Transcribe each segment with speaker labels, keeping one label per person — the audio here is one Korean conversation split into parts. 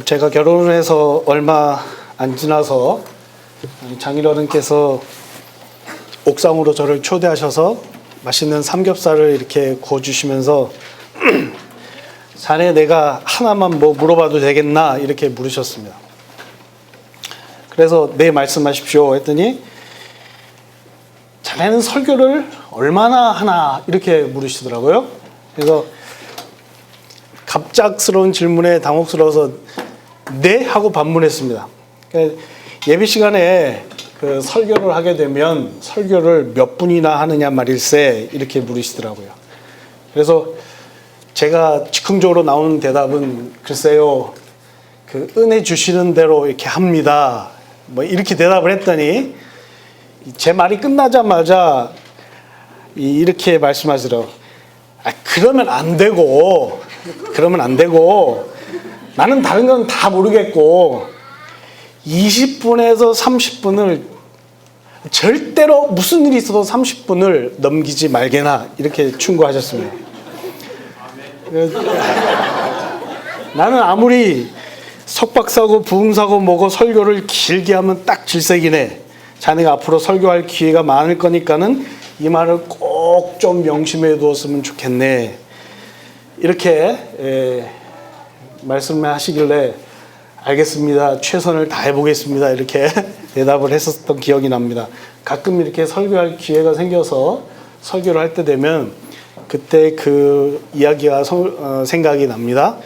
Speaker 1: 제가 결혼을 해서 얼마 안 지나서 장인어른께서 옥상으로 저를 초대하셔서 맛있는 삼겹살을 이렇게 구워주시면서 자네 내가 하나만 뭐 물어봐도 되겠나 이렇게 물으셨습니다. 그래서 네 말씀하십시오 했더니 자네는 설교를 얼마나 하나 이렇게 물으시더라고요. 그래서 갑작스러운 질문에 당혹스러워서 네 하고 반문했습니다. 예배 시간에 그 설교를 하게 되면 설교를 몇 분이나 하느냐 말일세 이렇게 물으시더라고요. 그래서 제가 즉흥적으로 나오는 대답은 글쎄요, 그 은혜 주시는 대로 이렇게 합니다. 뭐 이렇게 대답을 했더니 제 말이 끝나자마자 이렇게 말씀하시더라고요. 그러면 안 되고 나는 다른 건 다 모르겠고 20분에서 30분을 절대로 무슨 일이 있어도 30분을 넘기지 말게나 이렇게 충고하셨습니다. 나는 아무리 석박사고 부흥사고 뭐고 설교를 길게 하면 딱 질색이네. 자네가 앞으로 설교할 기회가 많을 거니까는 이 말을 꼭 좀 명심해 두었으면 좋겠네. 이렇게 말씀하시길래 알겠습니다. 최선을 다해 보겠습니다. 이렇게 대답을 했었던 기억이 납니다. 가끔 이렇게 설교할 기회가 생겨서 설교를 할 때 되면 그때 그 이야기가 생각이 납니다.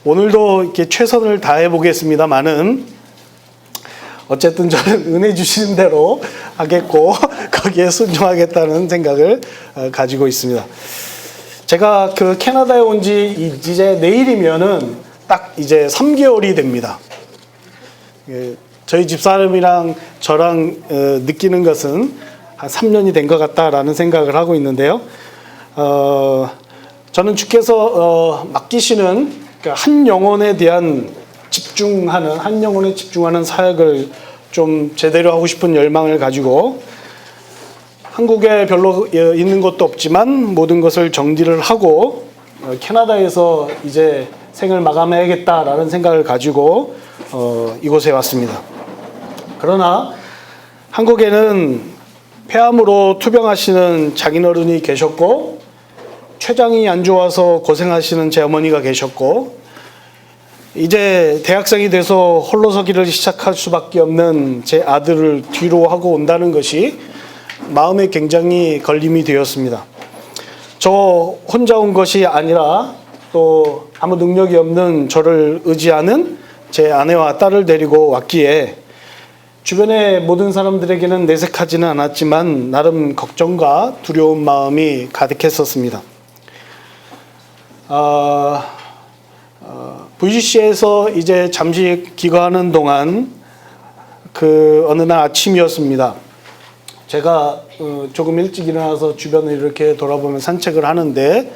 Speaker 1: 오늘도 이렇게 최선을 다해 보겠습니다만은 어쨌든 저는 은혜 주시는 대로 하겠고 거기에 순종하겠다는 생각을 가지고 있습니다. 제가 그 캐나다에 온 지 이제 내일이면은 딱 이제 3개월이 됩니다. 저희 집사람이랑 저랑 느끼는 것은 한 3년이 된 것 같다라는 생각을 하고 있는데요. 저는 주께서 맡기시는 한 영혼에 대한 한 영혼에 집중하는 사역을 좀 제대로 하고 싶은 열망을 가지고 한국에 별로 있는 것도 없지만 모든 것을 정리를 하고 캐나다에서 이제 생을 마감해야겠다라는 생각을 가지고 이곳에 왔습니다. 그러나 한국에는 폐암으로 투병하시는 장인어른이 계셨고 췌장이 안 좋아서 고생하시는 제 어머니가 계셨고 이제 대학생이 돼서 홀로서기를 시작할 수밖에 없는 제 아들을 뒤로 하고 온다는 것이 마음에 굉장히 걸림이 되었습니다. 저 혼자 온 것이 아니라 또 아무 능력이 없는 저를 의지하는 제 아내와 딸을 데리고 왔기에 주변의 모든 사람들에게는 내색하지는 않았지만 나름 걱정과 두려운 마음이 가득했었습니다. VGC에서 이제 잠시 기거하는 동안 그 어느 날 아침이었습니다. 제가 조금 일찍 일어나서 주변을 이렇게 돌아보면 산책을 하는데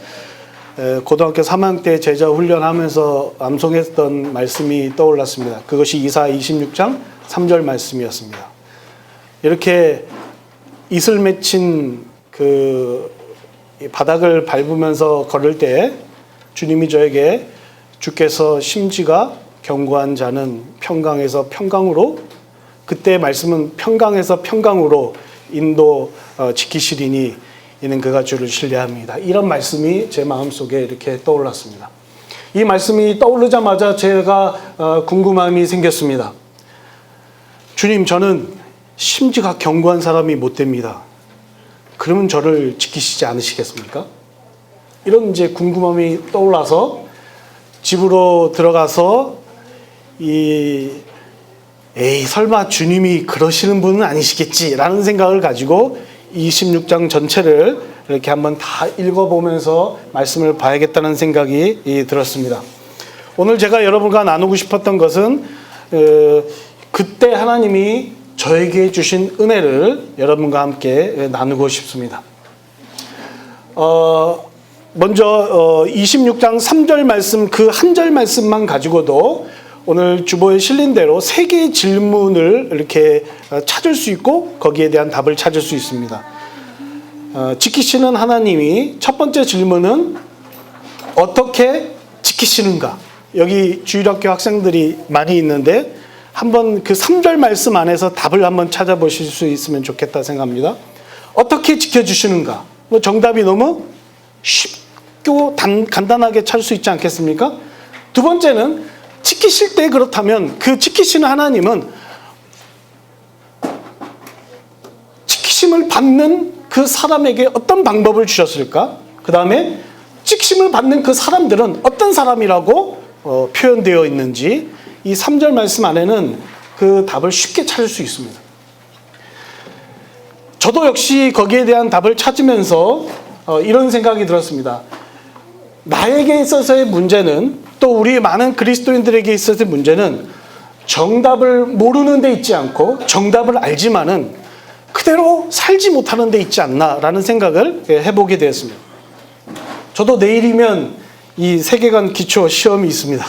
Speaker 1: 고등학교 3학년 때 제자 훈련하면서 암송했던 말씀이 떠올랐습니다. 그것이 이사야 26장 3절 말씀이었습니다. 이렇게 이슬 맺힌 그 바닥을 밟으면서 걸을 때 주님이 저에게 주께서 심지가 견고한 자는 평강에서 평강으로, 그때 말씀은 평강에서 평강으로 인도 지키시리니 이는 그가 주를 신뢰합니다. 이런 말씀이 제 마음속에 이렇게 떠올랐습니다. 이 말씀이 떠오르자마자 제가 궁금함이 생겼습니다. 주님, 저는 심지가 견고한 사람이 못 됩니다. 그러면 저를 지키시지 않으시겠습니까? 이런 이제 궁금함이 떠올라서 집으로 들어가서 설마 주님이 그러시는 분은 아니시겠지라는 생각을 가지고 26장 전체를 이렇게 한번 다 읽어보면서 말씀을 봐야겠다는 생각이 들었습니다. 오늘 제가 여러분과 나누고 싶었던 것은 그때 하나님이 저에게 주신 은혜를 여러분과 함께 나누고 싶습니다. 먼저 26장 3절 말씀, 그 한 절 말씀만 가지고도 오늘 주보에 실린 대로 3개의 질문을 이렇게 찾을 수 있고 거기에 대한 답을 찾을 수 있습니다. 지키시는 하나님이 첫 번째 질문은 어떻게 지키시는가? 여기 주일학교 학생들이 많이 있는데 한번 그 3절 말씀 안에서 답을 한번 찾아보실 수 있으면 좋겠다 생각합니다. 어떻게 지켜주시는가? 뭐 정답이 너무 쉽고 간단하게 찾을 수 있지 않겠습니까? 두 번째는 지키실 때 그렇다면 그 지키시는 하나님은 지키심을 받는 그 사람에게 어떤 방법을 주셨을까? 그 다음에 지키심을 받는 그 사람들은 어떤 사람이라고 표현되어 있는지 이 3절 말씀 안에는 그 답을 쉽게 찾을 수 있습니다. 저도 역시 거기에 대한 답을 찾으면서 이런 생각이 들었습니다. 나에게 있어서의 문제는, 또 우리 많은 그리스도인들에게 있어서의 문제는 정답을 모르는 데 있지 않고 정답을 알지만은 그대로 살지 못하는 데 있지 않나라는 생각을 해보게 되었습니다. 저도 내일이면 이 세계관 기초 시험이 있습니다.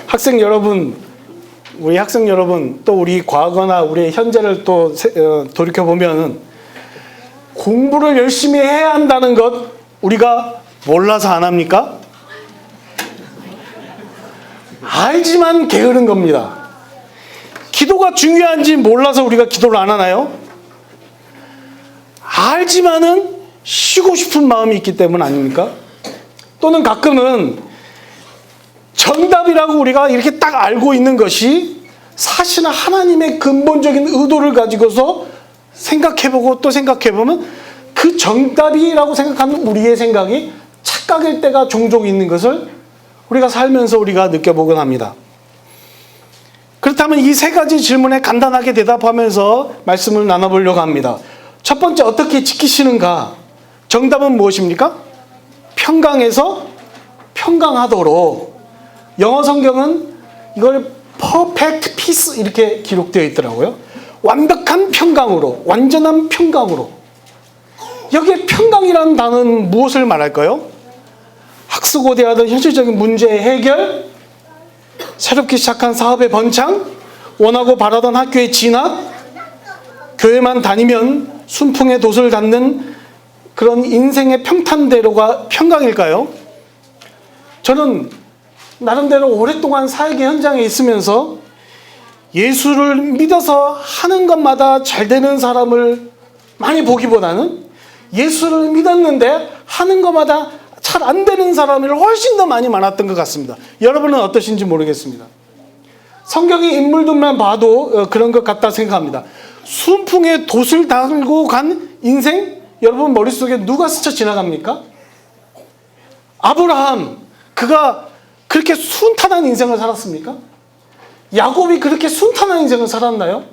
Speaker 1: 학생 여러분, 우리 학생 여러분, 또 우리 과거나 우리 현재를 또 돌이켜보면 공부를 열심히 해야 한다는 것 우리가 몰라서 안 합니까? 알지만 게으른 겁니다. 기도가 중요한지 몰라서 우리가 기도를 안 하나요? 알지만은 쉬고 싶은 마음이 있기 때문 아닙니까? 또는 가끔은 정답이라고 우리가 이렇게 딱 알고 있는 것이 사실은 하나님의 근본적인 의도를 가지고서 생각해보고 또 생각해보면 그 정답이라고 생각하는 우리의 생각이 착각일 때가 종종 있는 것을 우리가 살면서 우리가 느껴보곤 합니다. 그렇다면 이 세 가지 질문에 간단하게 대답하면서 말씀을 나눠보려고 합니다. 첫 번째, 어떻게 지키시는가? 정답은 무엇입니까? 평강에서 평강하도록. 영어 성경은 이걸 perfect peace 이렇게 기록되어 있더라고요. 완벽한 평강으로, 완전한 평강으로. 여기에 평강이라는 단어는 무엇을 말할까요? 학수고대하던 현실적인 문제의 해결, 새롭게 시작한 사업의 번창, 원하고 바라던 학교의 진학, 교회만 다니면 순풍의 돛을 닿는 그런 인생의 평탄대로가 평강일까요? 저는 나름대로 오랫동안 사역의 현장에 있으면서 예수를 믿어서 하는 것마다 잘 되는 사람을 많이 보기보다는 예수를 믿었는데 하는 것마다 잘 안 되는 사람이 훨씬 더 많이 많았던 것 같습니다. 여러분은 어떠신지 모르겠습니다. 성경의 인물들만 봐도 그런 것 같다 생각합니다. 순풍에 돛을 달고 간 인생, 여러분 머릿속에 누가 스쳐 지나갑니까? 아브라함, 그가 그렇게 순탄한 인생을 살았습니까? 야곱이 그렇게 순탄한 인생을 살았나요?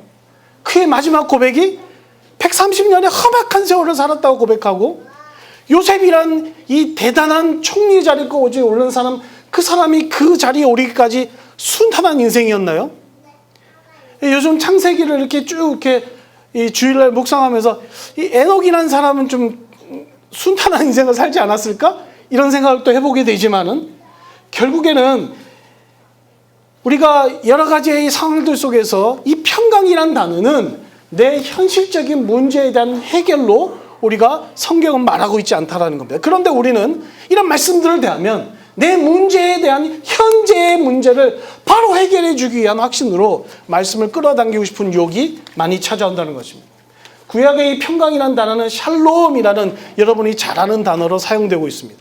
Speaker 1: 그의 마지막 고백이 130년의 험악한 세월을 살았다고 고백하고, 요셉이란 이 대단한 총리 자리에 오른 사람, 그 사람이 그 자리에 오르기까지 순탄한 인생이었나요? 요즘 창세기를 이렇게 쭉 이렇게 이 주일날 묵상하면서 이 에녹이라는 사람은 좀 순탄한 인생을 살지 않았을까? 이런 생각을 또 해보게 되지만은 결국에는 우리가 여러 가지의 상황들 속에서 이 평강이란 단어는 내 현실적인 문제에 대한 해결로 우리가 성경은 말하고 있지 않다라는 겁니다. 그런데 우리는 이런 말씀들을 대하면 내 문제에 대한 현재의 문제를 바로 해결해 주기 위한 확신으로 말씀을 끌어당기고 싶은 욕이 많이 찾아온다는 것입니다. 구약의 이 평강이라는 단어는 샬롬이라는 여러분이 잘 아는 단어로 사용되고 있습니다.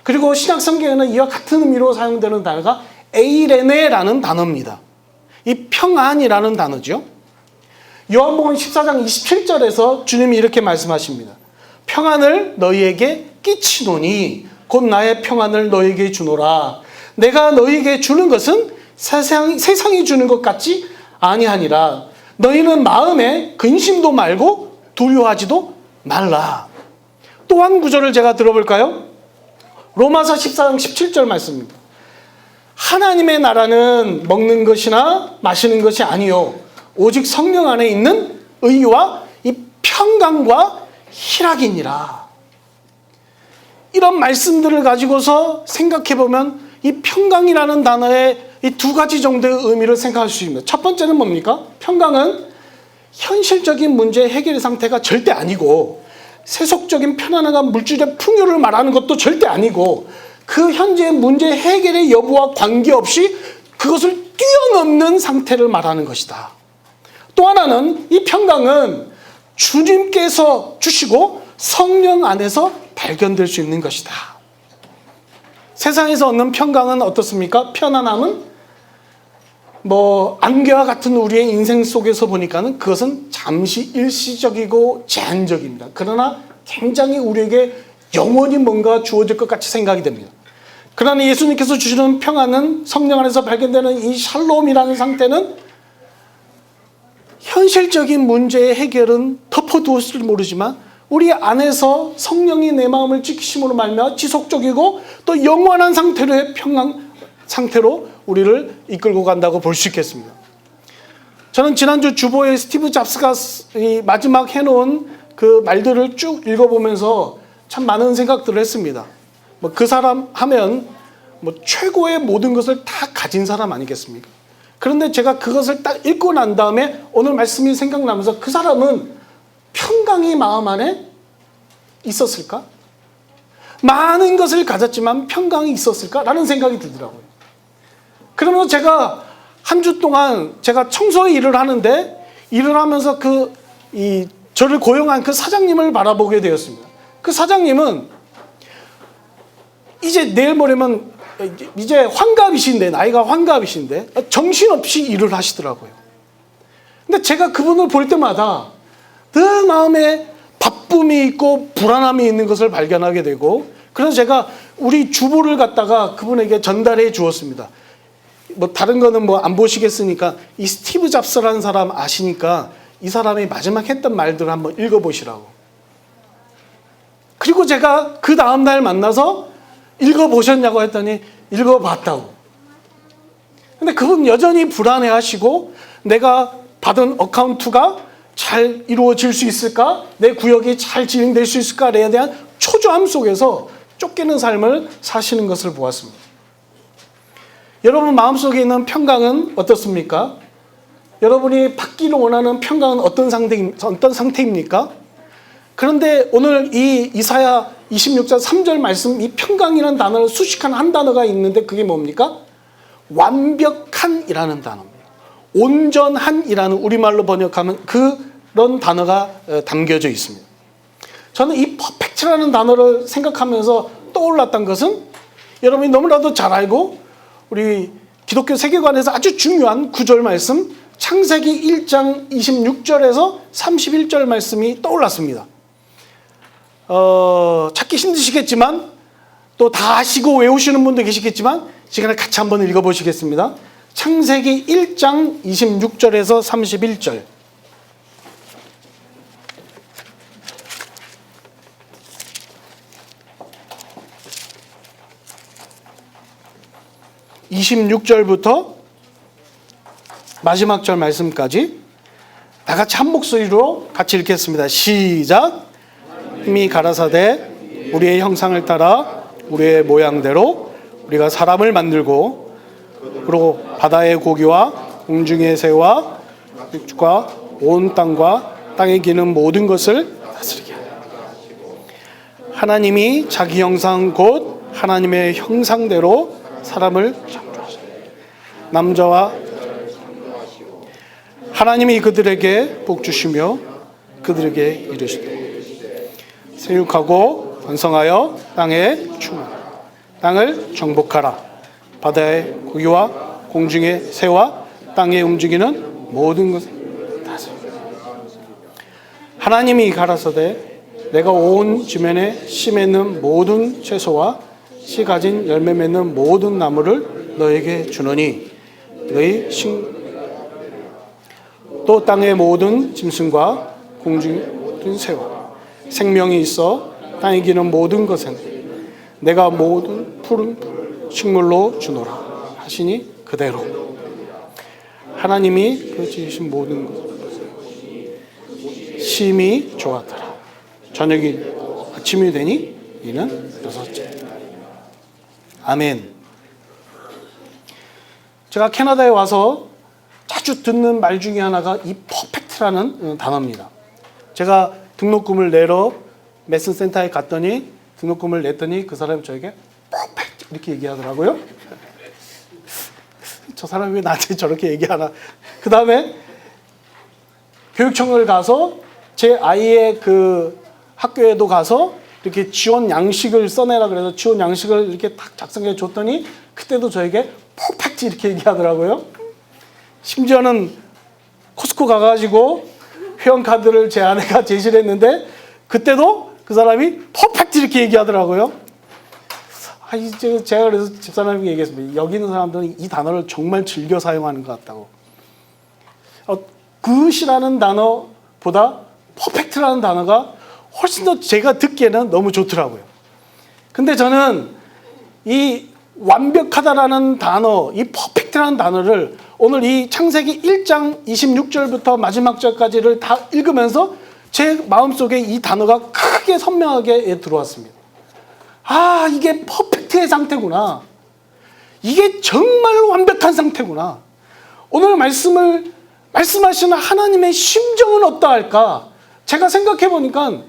Speaker 1: 그리고 신약 성경에는 이와 같은 의미로 사용되는 단어가 에이레네라는 단어입니다. 이 평안이라는 단어죠. 요한복음 14장 27절에서 주님이 이렇게 말씀하십니다. 평안을 너희에게 끼치노니 곧 나의 평안을 너희에게 주노라. 내가 너희에게 주는 것은 세상이 주는 것 같지 아니하니라. 너희는 마음에 근심도 말고 두려워하지도 말라. 또 한 구절을 제가 들어볼까요? 로마서 14장 17절 말씀입니다. 하나님의 나라는 먹는 것이나 마시는 것이 아니요 오직 성령 안에 있는 의와 이 평강과 희락이니라. 이런 말씀들을 가지고서 생각해보면 이 평강이라는 단어의 이 두 가지 정도의 의미를 생각할 수 있습니다. 첫 번째는 뭡니까? 평강은 현실적인 문제의 해결 상태가 절대 아니고 세속적인 편안함과 물질의 풍요를 말하는 것도 절대 아니고 그 현재 문제 해결의 여부와 관계없이 그것을 뛰어넘는 상태를 말하는 것이다. 또 하나는 이 평강은 주님께서 주시고 성령 안에서 발견될 수 있는 것이다. 세상에서 얻는 평강은 어떻습니까? 편안함은 안개와 같은 우리의 인생 속에서 보니까는 그것은 잠시 일시적이고 제한적입니다. 그러나 굉장히 우리에게 영원히 뭔가 주어질 것 같이 생각이 됩니다. 그러나 예수님께서 주시는 평안은 성령 안에서 발견되는 이 샬롬이라는 상태는 현실적인 문제의 해결은 덮어두었을지 모르지만 우리 안에서 성령이 내 마음을 지키심으로 말미암아 지속적이고 또 영원한 상태로의 평강 상태로 우리를 이끌고 간다고 볼 수 있겠습니다. 저는 지난주 주보에 스티브 잡스가 이 마지막 해놓은 그 말들을 쭉 읽어보면서 참 많은 생각들을 했습니다. 그 사람 하면 최고의 모든 것을 다 가진 사람 아니겠습니까? 그런데 제가 그것을 딱 읽고 난 다음에 오늘 말씀이 생각나면서 그 사람은 평강이 마음 안에 있었을까? 많은 것을 가졌지만 평강이 있었을까라는 생각이 들더라고요. 그러면서 제가 한 주 동안 제가 청소의 일을 하는데 일을 하면서 저를 고용한 그 사장님을 바라보게 되었습니다. 그 사장님은 이제 내일 모레면 이제 환갑이신데, 나이가 환갑이신데 정신없이 일을 하시더라고요. 근데 제가 그분을 볼 때마다 늘 마음에 바쁨이 있고 불안함이 있는 것을 발견하게 되고, 그래서 제가 우리 주보를 갖다가 그분에게 전달해 주었습니다. 다른 거는 안 보시겠으니까 이 스티브 잡스라는 사람 아시니까 이 사람이 마지막 했던 말들을 한번 읽어보시라고. 그리고 제가 그 다음날 만나서 읽어보셨냐고 했더니 읽어봤다고. 근데 그분 여전히 불안해하시고 내가 받은 어카운트가 잘 이루어질 수 있을까? 내 구역이 잘 진행될 수 있을까에 대한 초조함 속에서 쫓기는 삶을 사시는 것을 보았습니다. 여러분 마음속에 있는 평강은 어떻습니까? 여러분이 받기를 원하는 평강은 어떤 상태입니까? 그런데 오늘 이 이사야 26장 3절 말씀, 이 평강이라는 단어를 수식한 한 단어가 있는데 그게 뭡니까? 완벽한이라는 단어입니다. 온전한이라는 우리말로 번역하면 그런 단어가 담겨져 있습니다. 저는 이 퍼펙트라는 단어를 생각하면서 떠올랐던 것은 여러분이 너무나도 잘 알고 우리 기독교 세계관에서 아주 중요한 구절 말씀, 창세기 1장 26절에서 31절 말씀이 떠올랐습니다. 찾기 힘드시겠지만 또 다 아시고 외우시는 분도 계시겠지만 시간에 같이 한번 읽어보시겠습니다. 창세기 1장 26절에서 31절. (26절부터) 마지막 절 말씀까지 다 같이 한 목소리로 같이 읽겠습니다. 시작. 하나님이 가라사대 우리의 형상을 따라 우리의 모양대로 우리가 사람을 만들고 그리고 바다의 고기와 공중의 새와 육과 온 땅과 땅에 기는 모든 것을 다스리게 하라. 하나님이 자기 형상 곧 하나님의 형상대로 사람을 창조하시고 남자와 하나님이 그들에게 복 주시며 그들에게 이르시되 생육하고 번성하여 땅에 충만하라. 땅을 정복하라. 바다의 고기와 공중의 새와 땅에 움직이는 모든 것을 다스리라. 하나님이 가라사대 내가 온 지면에 씨 맺는 모든 채소와 씨 가진 열매 맺는 모든 나무를 너에게 주노니 너희 또 땅의 모든 짐승과 공중의 모든 새와 생명이 있어 땅에 기는 모든 것은 내가 모든 푸른 식물로 주노라 하시니 그대로 하나님이 그 지으신 모든 것을 심히 좋았더라. 저녁이 아침이 되니 이는 여섯째. 아멘. 제가 캐나다에 와서 자주 듣는 말 중에 하나가 이 퍼펙트라는 단어입니다. 제가 등록금을 내러 메슨센터에 갔더니 등록금을 냈더니 그 사람이 저에게 퍼펙트 이렇게 얘기하더라고요. 저 사람이 왜 나한테 저렇게 얘기하나. 그 다음에 교육청을 가서 제 아이의 그 학교에도 가서 이렇게 지원 양식을 써내라 그래서 지원 양식을 이렇게 딱 작성해 줬더니 그때도 저에게 퍼펙트 이렇게 얘기하더라고요. 심지어는 코스코 가가지고 회원카드를 제 아내가 제시를 했는데 그때도 그 사람이 퍼펙트 이렇게 얘기하더라고요. 이제 제가 그래서 집사람에게 얘기했습니다. 여기 있는 사람들은 이 단어를 정말 즐겨 사용하는 것 같다고. 굿이라는 단어보다 퍼펙트라는 단어가 훨씬 더 제가 듣기에는 너무 좋더라고요. 근데 저는 이 완벽하다라는 단어, 이 퍼펙트라는 단어를 오늘 이 창세기 1장 26절부터 마지막 절까지를 다 읽으면서 제 마음속에 이 단어가 크게 선명하게 들어왔습니다. 아, 이게 퍼펙트의 상태구나. 이게 정말 완벽한 상태구나. 오늘 말씀하시는 하나님의 심정은 어떠할까? 제가 생각해 보니까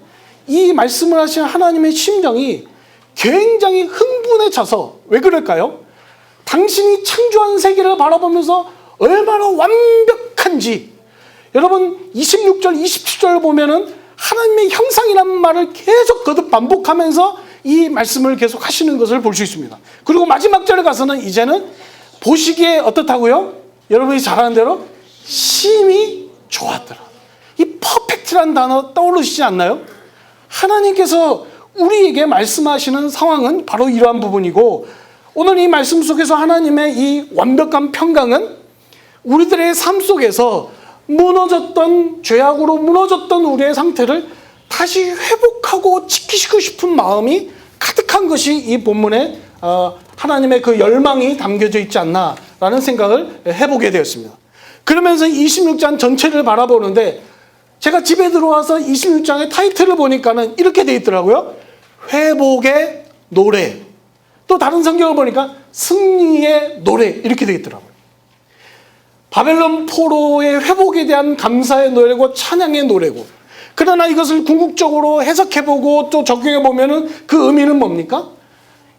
Speaker 1: 이 말씀을 하시는 하나님의 심정이 굉장히 흥분에 차서 왜 그럴까요? 당신이 창조한 세계를 바라보면서 얼마나 완벽한지 여러분 26절 27절 보면은 하나님의 형상이라는 말을 계속 거듭 반복하면서 이 말씀을 계속 하시는 것을 볼 수 있습니다. 그리고 마지막 절에 가서는 이제는 보시기에 어떻다고요? 여러분이 잘 아는 대로 심히 좋았더라. 이 퍼펙트란 단어 떠오르시지 않나요? 하나님께서 우리에게 말씀하시는 상황은 바로 이러한 부분이고 오늘 이 말씀 속에서 하나님의 이 완벽한 평강은 우리들의 삶 속에서 무너졌던 죄악으로 무너졌던 우리의 상태를 다시 회복하고 지키시고 싶은 마음이 가득한 것이 이 본문에 하나님의 그 열망이 담겨져 있지 않나라는 생각을 해보게 되었습니다. 그러면서 26장 전체를 바라보는데 제가 집에 들어와서 26장의 타이틀을 보니까는 이렇게 돼 있더라고요. 회복의 노래. 또 다른 성경을 보니까 승리의 노래 이렇게 돼 있더라고요. 바벨론 포로의 회복에 대한 감사의 노래고 찬양의 노래고 그러나 이것을 궁극적으로 해석해보고 또 적용해보면 그 의미는 뭡니까?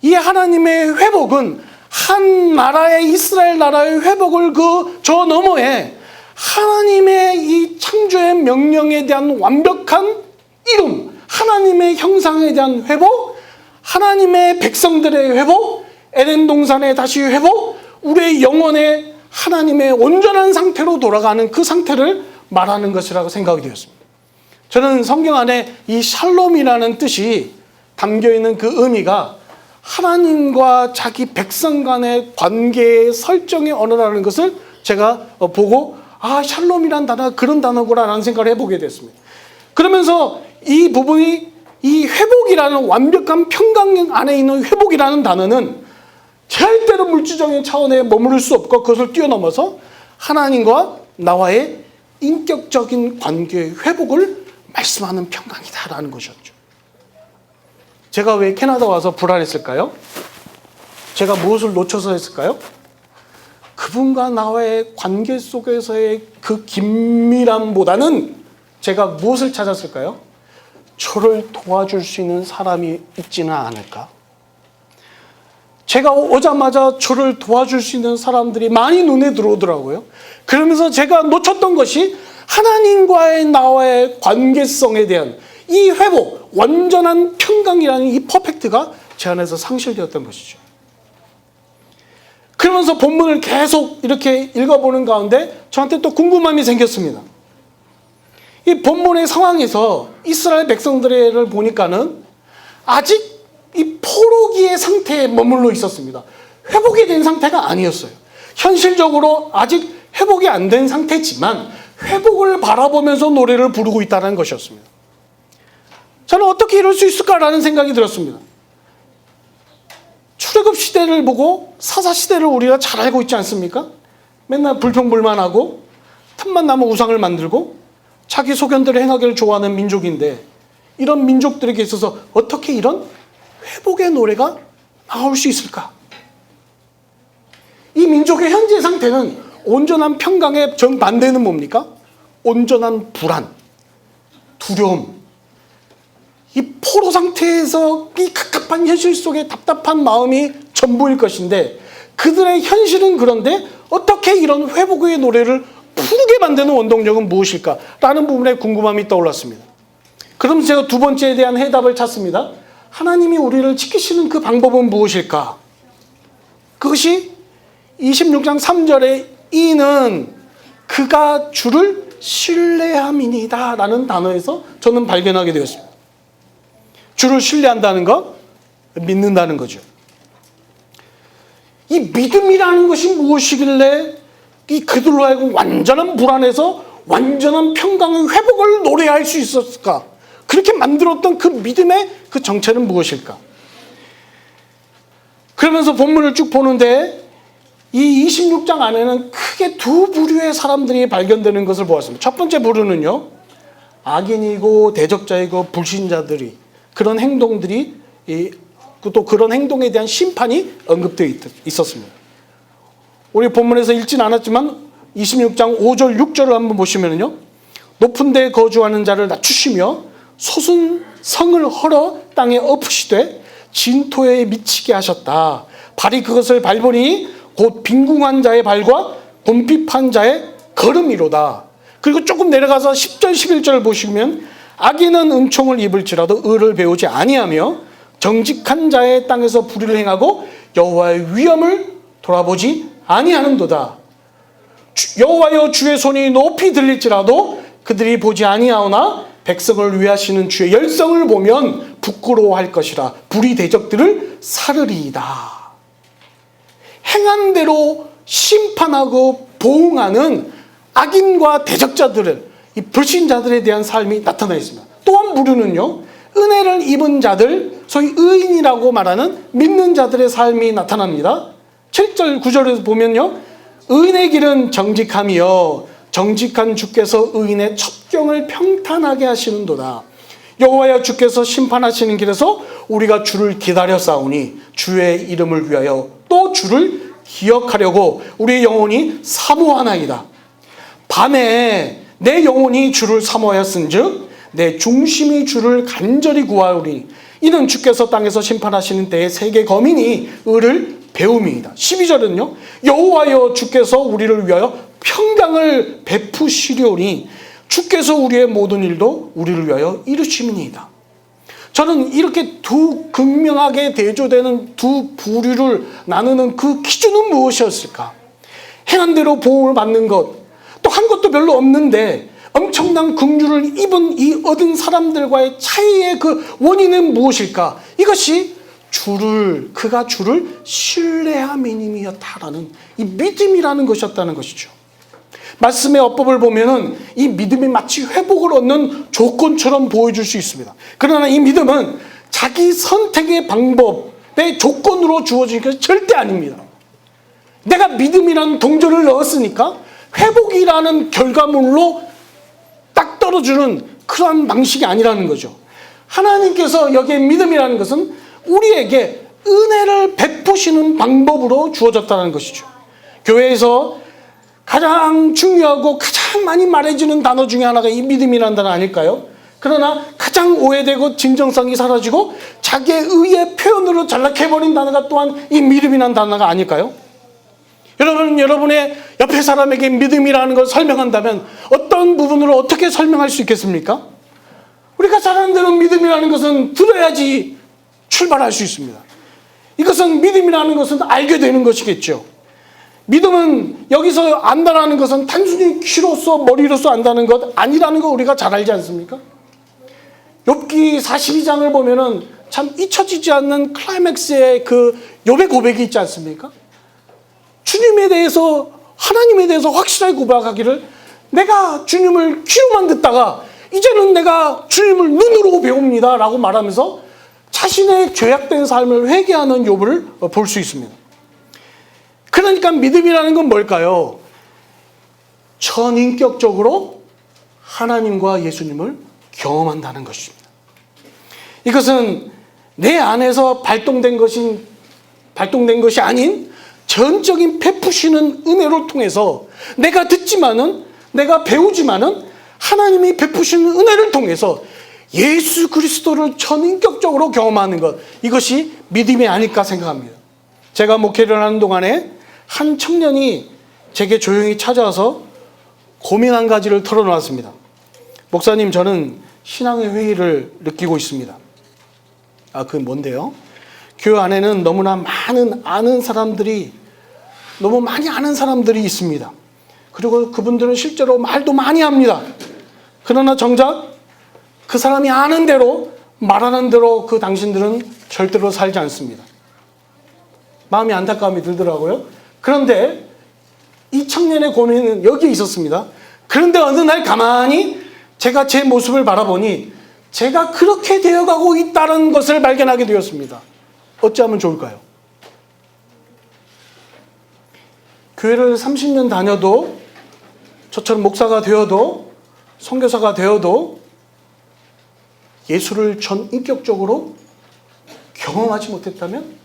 Speaker 1: 이 하나님의 회복은 한 나라의 이스라엘 나라의 회복을 그 저 너머에 하나님의 이 창조의 명령에 대한 완벽한 이름, 하나님의 형상에 대한 회복, 하나님의 백성들의 회복, 에덴 동산의 다시 회복, 우리의 영혼의 하나님의 온전한 상태로 돌아가는 그 상태를 말하는 것이라고 생각이 되었습니다. 저는 성경 안에 이 샬롬이라는 뜻이 담겨있는 그 의미가 하나님과 자기 백성 간의 관계의 설정의 언어라는 것을 제가 보고 샬롬이란 단어가 그런 단어구나라는 생각을 해보게 됐습니다. 그러면서 이 부분이 이 회복이라는 완벽한 평강 안에 있는 회복이라는 단어는 절대로 물질적인 차원에 머무를 수 없고 그것을 뛰어넘어서 하나님과 나와의 인격적인 관계의 회복을 말씀하는 평강이다라는 것이었죠. 제가 왜 캐나다 와서 불안했을까요? 제가 무엇을 놓쳐서 했을까요? 그분과 나와의 관계 속에서의 그 긴밀함보다는 제가 무엇을 찾았을까요? 저를 도와줄 수 있는 사람이 있지는 않을까? 제가 오자마자 저를 도와줄 수 있는 사람들이 많이 눈에 들어오더라고요. 그러면서 제가 놓쳤던 것이 하나님과의 나와의 관계성에 대한 이 회복, 완전한 평강이라는 이 퍼펙트가 제 안에서 상실되었던 것이죠. 그러면서 본문을 계속 이렇게 읽어보는 가운데 저한테 또 궁금함이 생겼습니다. 이 본문의 상황에서 이스라엘 백성들을 보니까는 아직 이 포로기의 상태에 머물러 있었습니다. 회복이 된 상태가 아니었어요. 현실적으로 아직 회복이 안 된 상태지만 회복을 바라보면서 노래를 부르고 있다는 것이었습니다. 저는 어떻게 이럴 수 있을까라는 생각이 들었습니다. 출애굽 시대를 보고 사사 시대를 우리가 잘 알고 있지 않습니까? 맨날 불평불만하고 틈만 나면 우상을 만들고 자기 소견대로 행하기를 좋아하는 민족인데 이런 민족들에게 있어서 어떻게 이런 회복의 노래가 나올 수 있을까? 이 민족의 현재 상태는 온전한 평강의 정반대는 뭡니까? 온전한 불안, 두려움. 이 포로 상태에서 이 갑갑한 현실 속에 답답한 마음이 전부일 것인데, 그들의 현실은 그런데 어떻게 이런 회복의 노래를 부르게 만드는 원동력은 무엇일까? 라는 부분에 궁금함이 떠올랐습니다. 그럼 제가 두 번째에 대한 해답을 찾습니다. 하나님이 우리를 지키시는 그 방법은 무엇일까? 그것이 26장 3절에 이는 그가 주를 신뢰함이니다 라는 단어에서 저는 발견하게 되었습니다. 주를 신뢰한다는 것, 믿는다는 거죠. 이 믿음이라는 것이 무엇이길래 이 그들로 하여금 완전한 불안에서 완전한 평강의 회복을 노래할 수 있었을까? 그렇게 만들었던 그 믿음의 그 정체는 무엇일까? 그러면서 본문을 쭉 보는데 이 26장 안에는 크게 두 부류의 사람들이 발견되는 것을 보았습니다. 첫 번째 부류는요, 악인이고 대적자이고 불신자들이 그런 행동들이 또 그런 행동에 대한 심판이 언급되어 있었습니다. 우리 본문에서 읽진 않았지만 26장 5절 6절을 한번 보시면요, 높은 데 거주하는 자를 낮추시며 솟은 성을 헐어 땅에 엎으시되 진토에 미치게 하셨다. 발이 그것을 밟으니 곧 빈궁한 자의 발과 곤핍한 자의 걸음이로다. 그리고 조금 내려가서 10절 11절을 보시면 악인은 은총을 입을지라도 의를 배우지 아니하며 정직한 자의 땅에서 불의를 행하고 여호와의 위엄을 돌아보지 아니하는도다. 여호와여 주의 손이 높이 들릴지라도 그들이 보지 아니하오나 백성을 위하시는 주의 열성을 보면 부끄러워할 것이라. 불의 대적들을 사르리이다. 행한 대로 심판하고 보응하는 악인과 대적자들을, 이 불신자들에 대한 삶이 나타나 있습니다. 또 한 부류는요, 은혜를 입은 자들, 소위 의인이라고 말하는 믿는 자들의 삶이 나타납니다. 7절 9절에서 보면요, 의인의 길은 정직함이요 정직한 주께서 의인의 첩경을 평탄하게 하시는도다. 여호와여 주께서 심판하시는 길에서 우리가 주를 기다려 싸우니 주의 이름을 위하여 또 주를 기억하려고 우리의 영혼이 사모하나이다. 밤에 내 영혼이 주를 사모하였은즉 내 중심이 주를 간절히 구하오리니 이는 주께서 땅에서 심판하시는 때에 세계 거민이 의를 배움이다. 12절은요, 여호와여 주께서 우리를 위하여 평강을 베푸시려니 주께서 우리의 모든 일도 우리를 위하여 이루심이니이다. 저는 이렇게 두 극명하게 대조되는 두 부류를 나누는 그 기준은 무엇이었을까? 행한 대로 보응을 받는 것, 또 한 것도 별로 없는데 엄청난 긍휼을 입은 이 얻은 사람들과의 차이의 그 원인은 무엇일까? 이것이 그가 주를 신뢰함이니였다라는 이 믿음이라는 것이었다는 것이죠. 말씀의 어법을 보면은 이 믿음이 마치 회복을 얻는 조건처럼 보여줄 수 있습니다. 그러나 이 믿음은 자기 선택의 방법의 조건으로 주어진 것이 절대 아닙니다. 내가 믿음이라는 동전을 넣었으니까 회복이라는 결과물로 딱 떨어주는 그러한 방식이 아니라는 거죠. 하나님께서 여기에 믿음이라는 것은 우리에게 은혜를 베푸시는 방법으로 주어졌다는 것이죠. 교회에서 가장 중요하고 가장 많이 말해지는 단어 중에 하나가 이 믿음이라는 단어 아닐까요? 그러나 가장 오해되고 진정성이 사라지고 자기의 의의 표현으로 전락해버린 단어가 또한 이 믿음이라는 단어가 아닐까요? 여러분의 옆에 사람에게 믿음이라는 걸 설명한다면 어떤 부분으로 어떻게 설명할 수 있겠습니까? 우리가 잘 아는 대로 믿음이라는 것은 들어야지 출발할 수 있습니다. 이것은 믿음이라는 것은 알게 되는 것이겠죠. 믿음은 여기서 안다라는 것은 단순히 귀로서 머리로서 안다는 것 아니라는 거 우리가 잘 알지 않습니까? 욥기 42장을 보면은 참 잊혀지지 않는 클라이맥스의 그 욥의 고백이 있지 않습니까? 주님에 대해서, 하나님에 대해서 확실하게 고백하기를 내가 주님을 귀로만 듣다가 이제는 내가 주님을 눈으로 배웁니다 라고 말하면서 자신의 죄악된 삶을 회개하는 욥을 볼 수 있습니다. 그러니까 믿음이라는 건 뭘까요? 전인격적으로 하나님과 예수님을 경험한다는 것입니다. 이것은 내 안에서 발동된 것이 아닌 전적인 베푸시는 은혜를 통해서 내가 듣지만은, 내가 배우지만은 하나님이 베푸시는 은혜를 통해서 예수 그리스도를 전인격적으로 경험하는 것, 이것이 믿음이 아닐까 생각합니다. 제가 목회를 하는 동안에 한 청년이 제게 조용히 찾아와서 고민 한 가지를 털어놓았습니다. 목사님, 저는 신앙의 회의를 느끼고 있습니다. 그게 뭔데요? 교회 안에는 너무나 너무 많이 아는 사람들이 있습니다. 그리고 그분들은 실제로 말도 많이 합니다. 그러나 정작 그 사람이 아는 대로, 말하는 대로 그 당신들은 절대로 살지 않습니다. 마음이 안타까움이 들더라고요. 그런데 이 청년의 고민은 여기에 있었습니다. 그런데 어느 날 가만히 제가 제 모습을 바라보니 제가 그렇게 되어가고 있다는 것을 발견하게 되었습니다. 어찌하면 좋을까요? 교회를 30년 다녀도, 저처럼 목사가 되어도, 선교사가 되어도 예수를 전인격적으로 경험하지 못했다면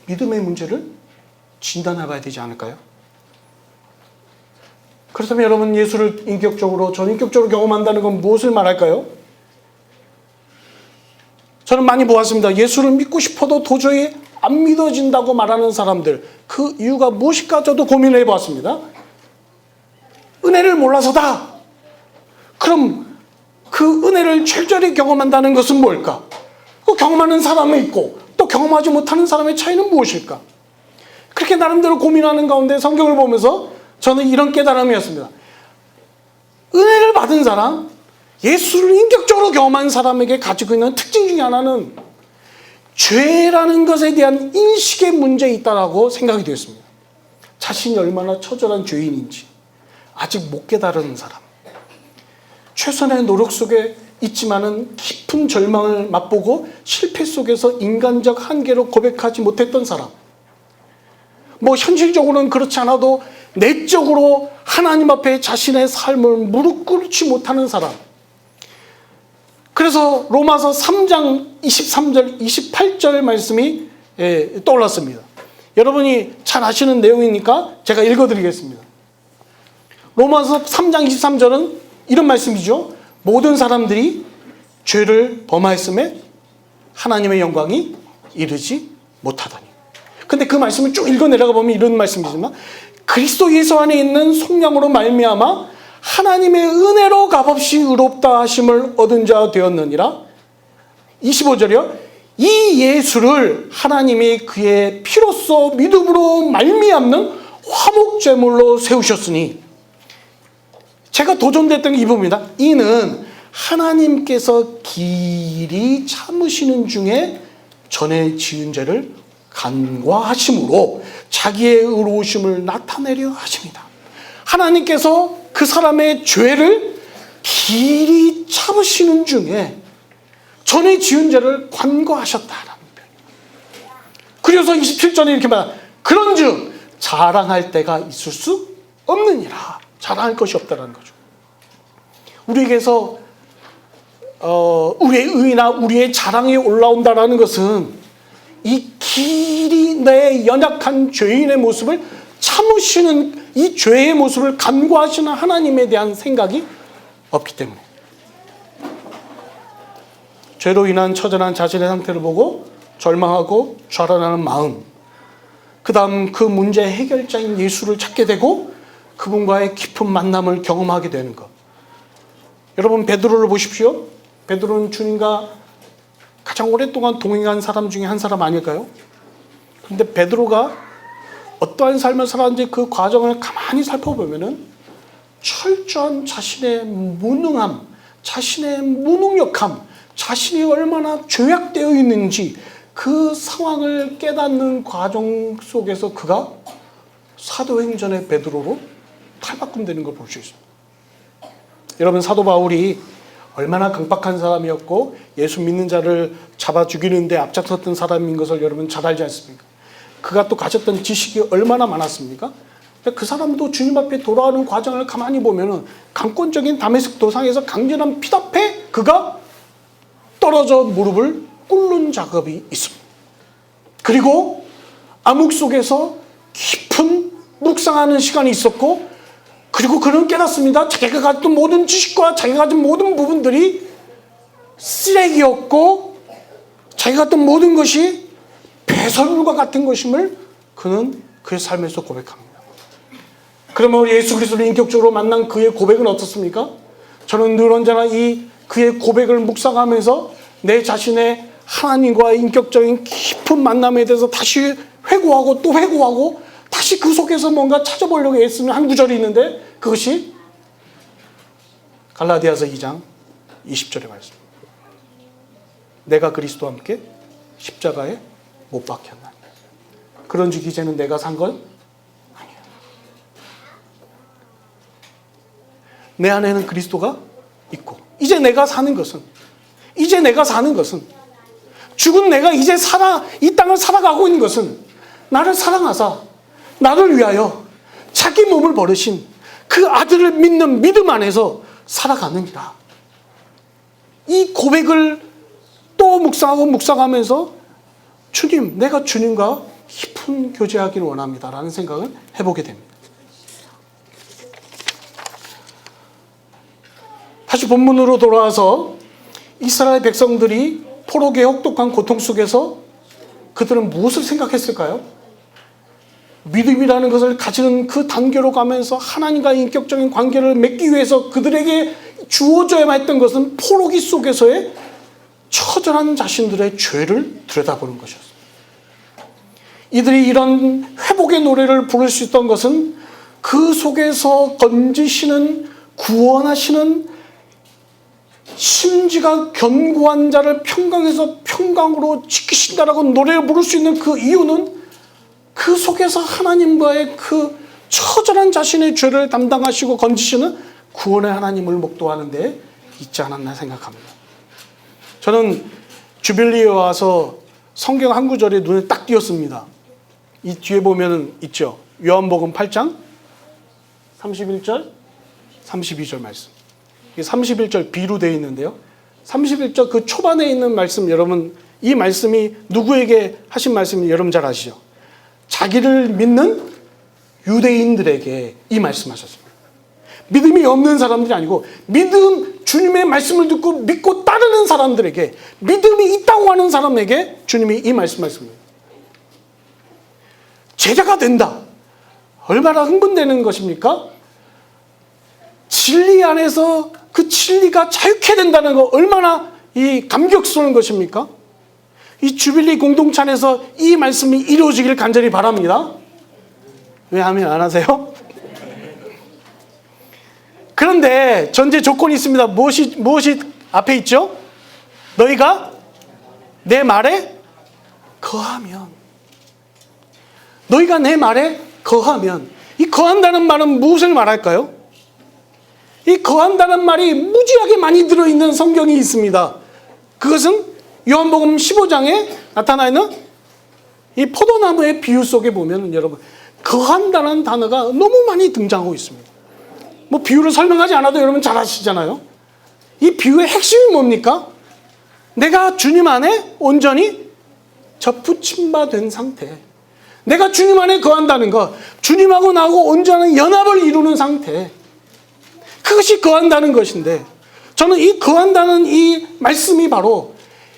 Speaker 1: 믿음의 문제를 진단해 봐야 되지 않을까요? 그렇다면 여러분, 예수를 인격적으로, 전인격적으로 경험한다는 건 무엇을 말할까요? 저는 많이 보았습니다. 예수를 믿고 싶어도 도저히 안 믿어진다고 말하는 사람들, 그 이유가 무엇일까 저도 고민을 해보았습니다. 은혜를 몰라서다. 그럼 그 은혜를 철저히 경험한다는 것은 뭘까? 그 경험하는 사람이 있고 또 경험하지 못하는 사람의 차이는 무엇일까? 그렇게 나름대로 고민하는 가운데 성경을 보면서 저는 이런 깨달음이었습니다. 은혜를 받은 사람, 예수를 인격적으로 경험한 사람에게 가지고 있는 특징 중에 하나는 죄라는 것에 대한 인식의 문제에 있다고 생각이 되었습니다. 자신이 얼마나 처절한 죄인인지 아직 못 깨달은 사람, 최선의 노력 속에 있지만은 깊은 절망을 맛보고 실패 속에서 인간적 한계로 고백하지 못했던 사람, 현실적으로는 그렇지 않아도 내적으로 하나님 앞에 자신의 삶을 무릎 꿇지 못하는 사람. 그래서 로마서 3장 23절, 28절 말씀이 떠올랐습니다. 여러분이 잘 아시는 내용이니까 제가 읽어드리겠습니다. 로마서 3장 23절은 이런 말씀이죠. 모든 사람들이 죄를 범하였음에 하나님의 영광이 이르지 못하더니. 근데 그 말씀을 쭉 읽어 내려가 보면 이런 말씀이지만, 그리스도 예수 안에 있는 속량으로 말미암아 하나님의 은혜로 값없이 의롭다 하심을 얻은 자 되었느니라. 25절이요. 이 예수를 하나님이 그의 피로써 믿음으로 말미암는 화목제물로 세우셨으니. 제가 도전됐던 게 이 부분입니다. 이는 하나님께서 길이 참으시는 중에 전에 지은 죄를 간과하심으로 자기의 의로우심을 나타내려 하십니다. 하나님께서 그 사람의 죄를 길이 참으시는 중에 전에 지은 죄를 간과하셨다라는 표현. 그래서 27절에 이렇게 말합니다. 그런즉 자랑할 때가 있을 수 없느니라. 자랑할 것이 없다라는 거죠. 우리에게서 우리의 의나 우리의 자랑이 올라온다라는 것은 이 길이 내 연약한 죄인의 모습을 참으시는, 이 죄의 모습을 간과하시는 하나님에 대한 생각이 없기 때문에, 죄로 인한 처절한 자신의 상태를 보고 절망하고 좌절하는 마음, 그 다음 그 문제의 해결자인 예수를 찾게 되고 그분과의 깊은 만남을 경험하게 되는 것. 여러분, 베드로를 보십시오. 베드로는 주님과 가장 오랫동안 동행한 사람 중에 한 사람 아닐까요? 그런데 베드로가 어떠한 삶을 살았는지 그 과정을 가만히 살펴보면은 철저한 자신의 무능함, 자신의 무능력함, 자신이 얼마나 죄악되어 있는지 그 상황을 깨닫는 과정 속에서 그가 사도행전의 베드로로 탈바꿈되는 걸 볼 수 있습니다. 여러분, 사도 바울이 얼마나 강박한 사람이었고 예수 믿는 자를 잡아 죽이는데 앞장섰던 사람인 것을 여러분 잘 알지 않습니까? 그가 또 가졌던 지식이 얼마나 많았습니까? 그 사람도 주님 앞에 돌아오는 과정을 가만히 보면은 강권적인 다메섹 도상에서 강렬한 피답에 그가 떨어져 무릎을 꿇는 작업이 있습니다. 그리고 암흑 속에서 깊은 묵상하는 시간이 있었고, 그리고 그는 깨닫습니다. 자기가 가졌던 모든 지식과 자기가 가진 모든 부분들이 쓰레기였고 자기가 가졌던 모든 것이 배설물과 같은 것임을 그는 그의 삶에서 고백합니다. 그러면 우리 예수 그리스도를 인격적으로 만난 그의 고백은 어떻습니까? 저는 늘 언제나 이 그의 고백을 묵상하면서 내 자신의 하나님과의 인격적인 깊은 만남에 대해서 다시 회고하고 또 회고하고 다시 그 속에서 뭔가 찾아보려고 애쓰는 한 구절이 있는데 그것이 갈라디아서 2장 20절의 말씀. 내가 그리스도와 함께 십자가에 못 박혔나니 그런즉 이제는 내가 산 건 아니야. 내 안에는 그리스도가 있고 이제 내가 사는 것은 죽은 내가 이제 이 땅을 살아가고 있는 것은 나를 사랑하사 나를 위하여 자기 몸을 버리신 그 아들을 믿는 믿음 안에서 살아가느니라. 이 고백을 또 묵상하면서 주님, 내가 주님과 깊은 교제하기를 원합니다라는 생각을 해보게 됩니다. 다시 본문으로 돌아와서 이스라엘 백성들이 포로기의 혹독한 고통 속에서 그들은 무엇을 생각했을까요? 믿음이라는 것을 가지는 그 단계로 가면서 하나님과 인격적인 관계를 맺기 위해서 그들에게 주어져야만 했던 것은 포로기 속에서의 처절한 자신들의 죄를 들여다보는 것이었습니다. 이들이 이런 회복의 노래를 부를 수 있던 것은 그 속에서 건지시는 구원하시는 심지가 견고한 자를 평강에서 평강으로 지키신다라고 노래를 부를 수 있는 그 이유는 그 속에서 하나님과의 그 처절한 자신의 죄를 담당하시고 건지시는 구원의 하나님을 목도하는 데 있지 않았나 생각합니다. 저는 주빌리에 와서 성경 한 구절이 눈에 딱 띄었습니다. 이 뒤에 보면 있죠. 요한복음 8장 31절 32절 말씀. 31절 B로 되어 있는데요. 31절 그 초반에 있는 말씀, 여러분 이 말씀이 누구에게 하신 말씀인지 여러분 잘 아시죠? 자기를 믿는 유대인들에게 이 말씀하셨습니다. 믿음이 없는 사람들이 아니고 주님의 말씀을 듣고 믿고 따르는 사람들에게, 믿음이 있다고 하는 사람에게 주님이 이 말씀하십니다. 제자가 된다. 얼마나 흥분되는 것입니까? 진리 안에서 그 진리가 자유케 된다는 거 얼마나 이 감격스러운 것입니까? 이 주빌리 공동체 안에서 이 말씀이 이루어지길 간절히 바랍니다. 왜 아멘 안 하세요? 그런데 전제 조건이 있습니다. 무엇이 앞에 있죠? 너희가 내 말에 거하면. 너희가 내 말에 거하면. 이 거한다는 말은 무엇을 말할까요? 이 거한다는 말이 무지하게 많이 들어있는 성경이 있습니다. 그것은 요한복음 15장에 나타나 있는 이 포도나무의 비유 속에 보면 여러분 거한다는 단어가 너무 많이 등장하고 있습니다. 뭐 비유를 설명하지 않아도 여러분 잘 아시잖아요. 이 비유의 핵심이 뭡니까? 내가 주님 안에 온전히 접붙임 바 된 상태. 내가 주님 안에 거한다는 것, 주님하고 나하고 온전한 연합을 이루는 상태. 그것이 거한다는 것인데, 저는 이 거한다는 이 말씀이 바로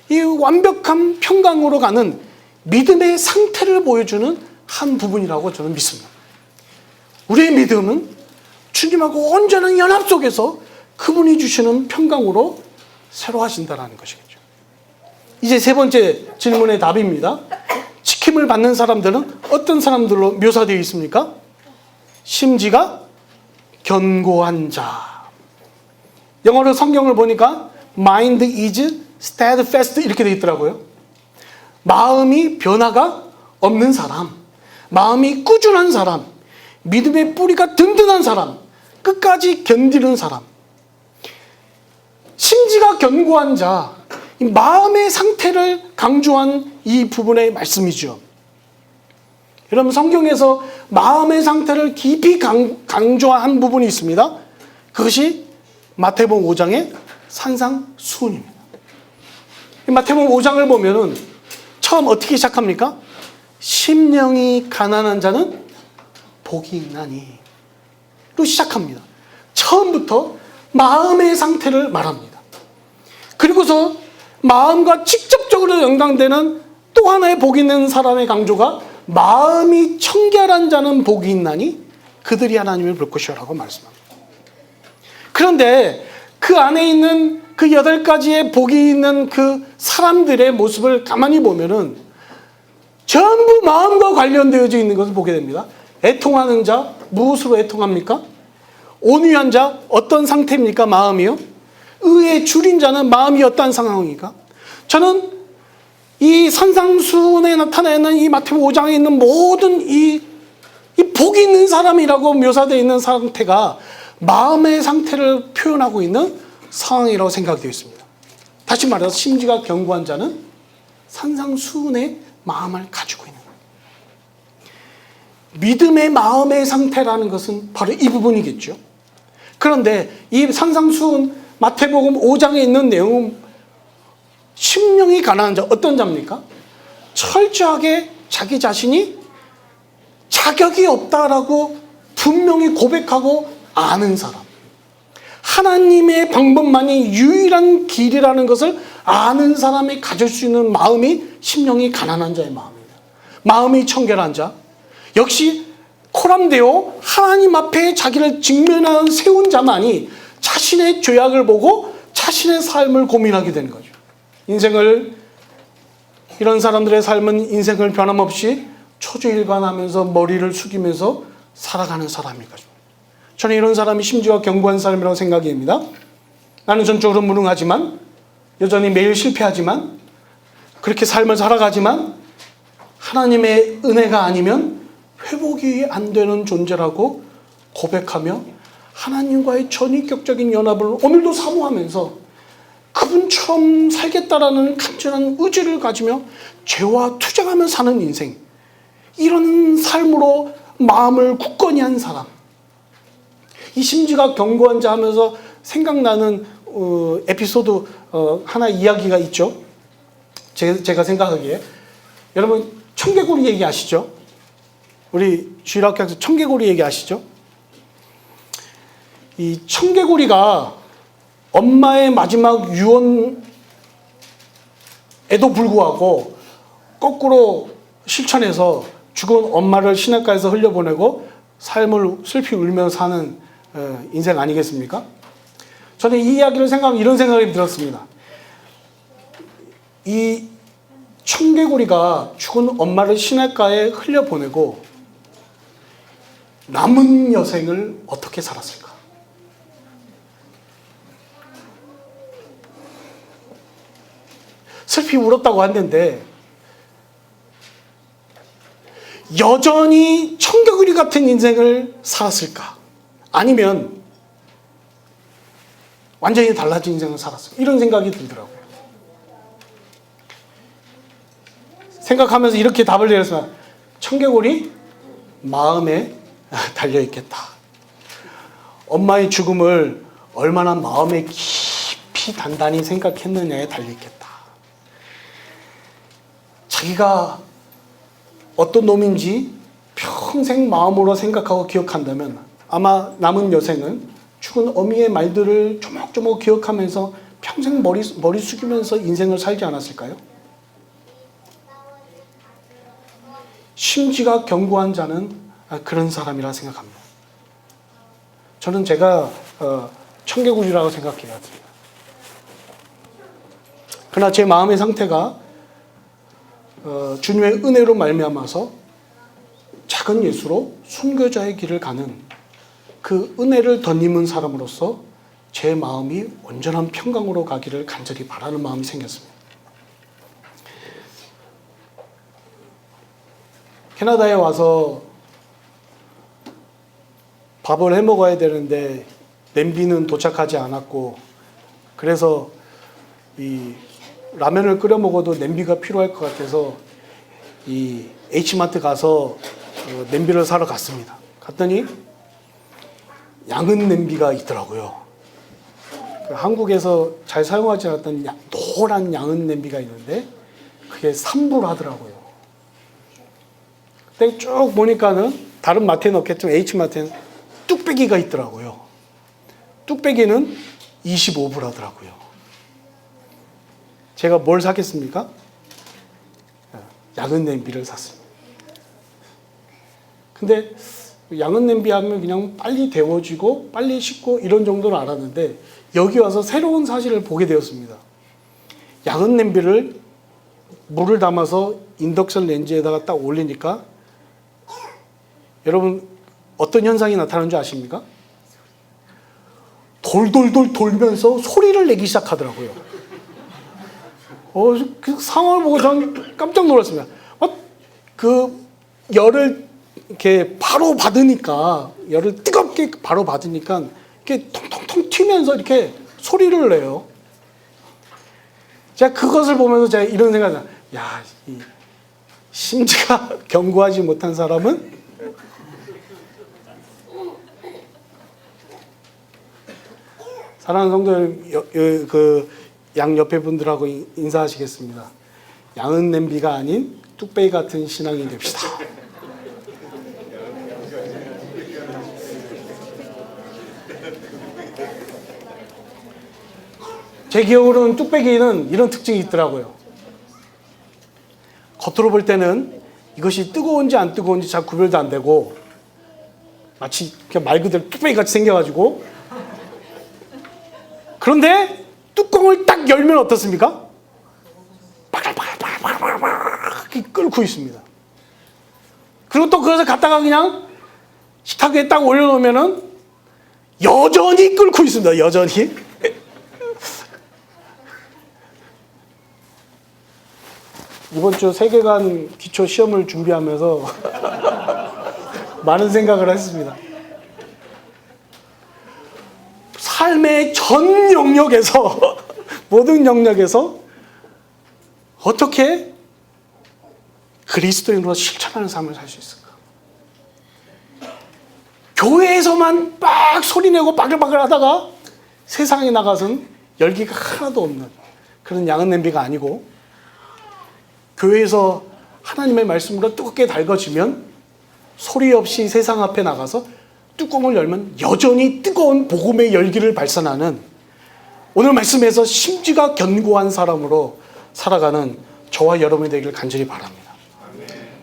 Speaker 1: 이 완벽한 평강으로 가는 믿음의 상태를 보여주는 한 부분이라고 저는 믿습니다. 우리의 믿음은 주님하고 온전한 연합 속에서 그분이 주시는 평강으로 새로 하신다는 것이겠죠. 이제 세 번째 질문의 답입니다. 지킴을 받는 사람들은 어떤 사람들로 묘사되어 있습니까? 심지가 견고한 자. 영어로 성경을 보니까 mind is steadfast 이렇게 되어 있더라고요. 마음이 변화가 없는 사람, 마음이 꾸준한 사람, 믿음의 뿌리가 든든한 사람, 끝까지 견디는 사람. 심지가 견고한 자, 이 마음의 상태를 강조한 이 부분의 말씀이죠. 여러분 성경에서 마음의 상태를 깊이 강조한 부분이 있습니다. 그것이 마태복음 5장의 산상수훈입니다. 마태복음 5장을 보면은 처음 어떻게 시작합니까? 심령이 가난한 자는 복이 있나니. 시작합니다. 처음부터 마음의 상태를 말합니다. 그리고서 마음과 직접적으로 연관되는 또 하나의 복이 있는 사람의 강조가 마음이 청결한 자는 복이 있나니 그들이 하나님을 볼 것이라고 말씀합니다. 그런데 그 안에 있는 그 8가지의 복이 있는 그 사람들의 모습을 가만히 보면은 전부 마음과 관련되어져 있는 것을 보게 됩니다. 애통하는 자, 무엇으로 애통합니까? 온유한 자, 어떤 상태입니까? 마음이요. 의에 줄인 자는 마음이 어떤 상황입니까? 저는 이 산상수훈에 나타나는 이 마태복음 5장에 있는 모든 이 복이 있는 사람이라고 묘사되어 있는 상태가 마음의 상태를 표현하고 있는 상황이라고 생각되어 있습니다. 다시 말해서 심지가 견고한 자는 산상수훈의 마음을 가지고 있는 거예요. 믿음의 마음의 상태라는 것은 바로 이 부분이겠죠. 그런데 이 산상수훈 마태복음 5장에 있는 내용은 심령이 가난한 자, 어떤 자입니까? 철저하게 자기 자신이 자격이 없다라고 분명히 고백하고 아는 사람. 하나님의 방법만이 유일한 길이라는 것을 아는 사람이 가질 수 있는 마음이 심령이 가난한 자의 마음입니다. 마음이 청결한 자. 역시 코람데오 하나님 앞에 자기를 직면하는 세운 자만이 자신의 죄악을 보고 자신의 삶을 고민하게 되는 거죠. 이런 사람들의 삶은 인생을 변함없이 초조일관하면서 머리를 숙이면서 살아가는 사람인 거죠. 저는 이런 사람이 심지어 견고한 사람이라고 생각이 됩니다. 나는 전적으로 무능하지만, 여전히 매일 실패하지만, 그렇게 삶을 살아가지만 하나님의 은혜가 아니면 회복이 안 되는 존재라고 고백하며 하나님과의 전인격적인 연합을 오늘도 사모하면서 그분처럼 살겠다라는 간절한 의지를 가지며 죄와 투쟁하며 사는 인생, 이런 삶으로 마음을 굳건히 한 사람, 이 심지가 견고한 자 하면서 생각나는 에피소드 하나 이야기가 있죠. 제가 생각하기에 여러분 청개구리 얘기 아시죠? 우리 주일학교에서 청개구리 얘기 아시죠? 이 청개구리가 엄마의 마지막 유언에도 불구하고 거꾸로 실천해서 죽은 엄마를 시냇가에서 흘려보내고 삶을 슬피 울면서 사는 인생 아니겠습니까? 저는 이 이야기를 생각하면 이런 생각이 들었습니다. 이 청개구리가 죽은 엄마를 시냇가에 흘려보내고 남은 여생을 어떻게 살았을까? 슬피 울었다고 했는데 여전히 청개구리 같은 인생을 살았을까? 아니면 완전히 달라진 인생을 살았을까? 이런 생각이 들더라고요. 생각하면서 이렇게 답을 내렸으면 청개구리 마음에 달려있겠다. 엄마의 죽음을 얼마나 마음에 깊이 단단히 생각했느냐에 달려있겠다. 자기가 어떤 놈인지 평생 마음으로 생각하고 기억한다면 아마 남은 여생은 죽은 어미의 말들을 조목조목 기억하면서 평생 머리 숙이면서 인생을 살지 않았을까요? 심지가 견고한 자는 그런 사람이라 생각합니다. 저는 제가 청개구리라고 생각해요. 그러나 제 마음의 상태가 주님의 은혜로 말미암아서 작은 예수로 순교자의 길을 가는 그 은혜를 덧입은 사람으로서 제 마음이 온전한 평강으로 가기를 간절히 바라는 마음이 생겼습니다. 캐나다에 와서 밥을 해 먹어야 되는데 냄비는 도착하지 않았고, 그래서 이 라면을 끓여 먹어도 냄비가 필요할 것 같아서 이 H마트 가서 냄비를 사러 갔습니다. 갔더니 양은 냄비가 있더라고요. 한국에서 잘 사용하지 않았던 노란 양은 냄비가 있는데 그게 3불 하더라고요. 그때 쭉 보니까는 다른 마트에 넣겠지만 H마트에는 뚝배기가 있더라고요. 뚝배기는 25불 하더라고요. 제가 뭘 샀겠습니까? 양은 냄비를 샀습니다. 근데 양은 냄비 하면 그냥 빨리 데워지고 빨리 식고 이런 정도는 알았는데 여기 와서 새로운 사실을 보게 되었습니다. 양은 냄비를 물을 담아서 인덕션 렌즈에다가 딱 올리니까 여러분 어떤 현상이 나타나는 줄 아십니까? 돌돌돌 돌면서 소리를 내기 시작하더라고요. 그 상황을 보고 전 깜짝 놀랐습니다. 그 열을 이렇게 바로 받으니까, 열을 뜨겁게 바로 받으니까 이렇게 통통통 튀면서 이렇게 소리를 내요. 제가 그것을 보면서 제가 이런 생각이 나요. 야, 이 심지가 견고하지 못한 사람은 사랑하는 성도 여러분, 그 양 옆에 분들하고 인사하시겠습니다. 양은 냄비가 아닌 뚝배기 같은 신앙이 됩시다. 제 기억으로는 뚝배기는 이런 특징이 있더라고요. 겉으로 볼 때는 이것이 뜨거운지 안 뜨거운지 잘 구별도 안 되고 마치 그냥 말 그대로 뚝배기 같이 생겨가지고, 그런데 뚜껑을 딱 열면 어떻습니까? 바글바글바글바글 끓고 있습니다. 그리고 또 그것을 갖다가 그냥 식탁 위에 딱 올려놓으면은 여전히 끓고 있습니다. 여전히. 이번 주 세계관 기초 시험을 준비하면서 많은 생각을 했습니다. 삶의 전 영역에서 모든 영역에서 어떻게 그리스도인으로 실천하는 삶을 살 수 있을까? 교회에서만 막 소리내고 바글바글 하다가 세상에 나가서는 열기가 하나도 없는 그런 양은 냄비가 아니고, 교회에서 하나님의 말씀으로 뜨겁게 달궈지면 소리 없이 세상 앞에 나가서 뚜껑을 열면 여전히 뜨거운 복음의 열기를 발산하는, 오늘 말씀에서 심지가 견고한 사람으로 살아가는 저와 여러분이 되기를 간절히 바랍니다.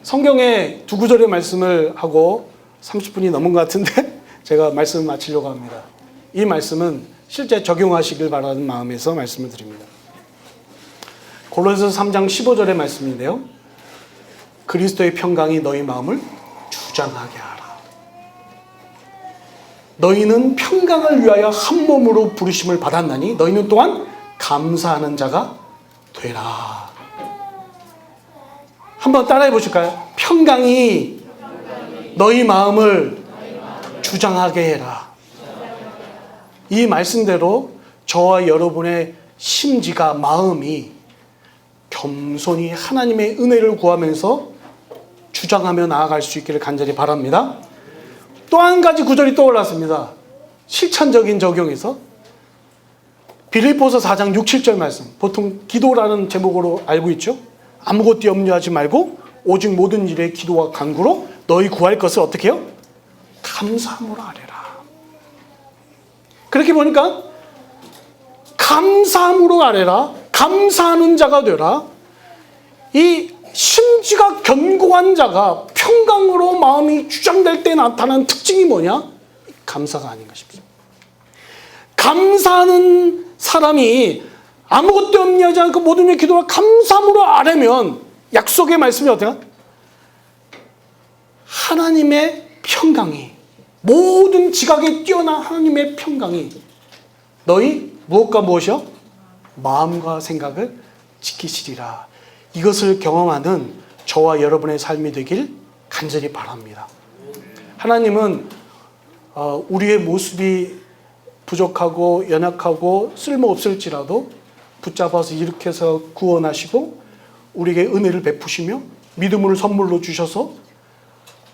Speaker 1: 성경에 두 구절의 말씀을 하고 30분이 넘은 것 같은데 제가 말씀을 마치려고 합니다. 이 말씀은 실제 적용하시길 바라는 마음에서 말씀을 드립니다. 골로새서 3장 15절의 말씀인데요. 그리스도의 평강이 너희 마음을 주장하게 하라. 너희는 평강을 위하여 한 몸으로 부르심을 받았나니 너희는 또한 감사하는 자가 되라. 한번 따라해 보실까요? 평강이 너희 마음을 주장하게 해라. 이 말씀대로 저와 여러분의 심지가, 마음이 겸손히 하나님의 은혜를 구하면서 주장하며 나아갈 수 있기를 간절히 바랍니다. 또 한 가지 구절이 떠올랐습니다. 실천적인 적용에서 빌립보서 4장 6, 7절 말씀, 보통 기도라는 제목으로 알고 있죠. 아무것도 염려하지 말고 오직 모든 일에 기도와 간구로 너희 구할 것을 어떻게 해요? 감사함으로 아뢰라. 그렇게 보니까 감사함으로 아뢰라, 감사하는 자가 되라. 이 심지가 견고한 자가 평강으로 마음이 주장될 때 나타나는 특징이 뭐냐? 감사가 아닌가 싶습니다. 감사하는 사람이 아무것도 염려하지 않고 모든 일 기도와 감사함으로 아뢰면 약속의 말씀이 어때요? 하나님의 평강이, 모든 지각에 뛰어난 하나님의 평강이 너희 무엇과 무엇이요? 마음과 생각을 지키시리라. 이것을 경험하는 저와 여러분의 삶이 되길 간절히 바랍니다. 하나님은 우리의 모습이 부족하고 연약하고 쓸모없을지라도 붙잡아서 일으켜서 구원하시고 우리에게 은혜를 베푸시며 믿음을 선물로 주셔서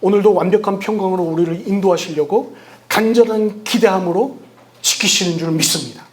Speaker 1: 오늘도 완벽한 평강으로 우리를 인도하시려고 간절한 기대함으로 지키시는 줄 믿습니다.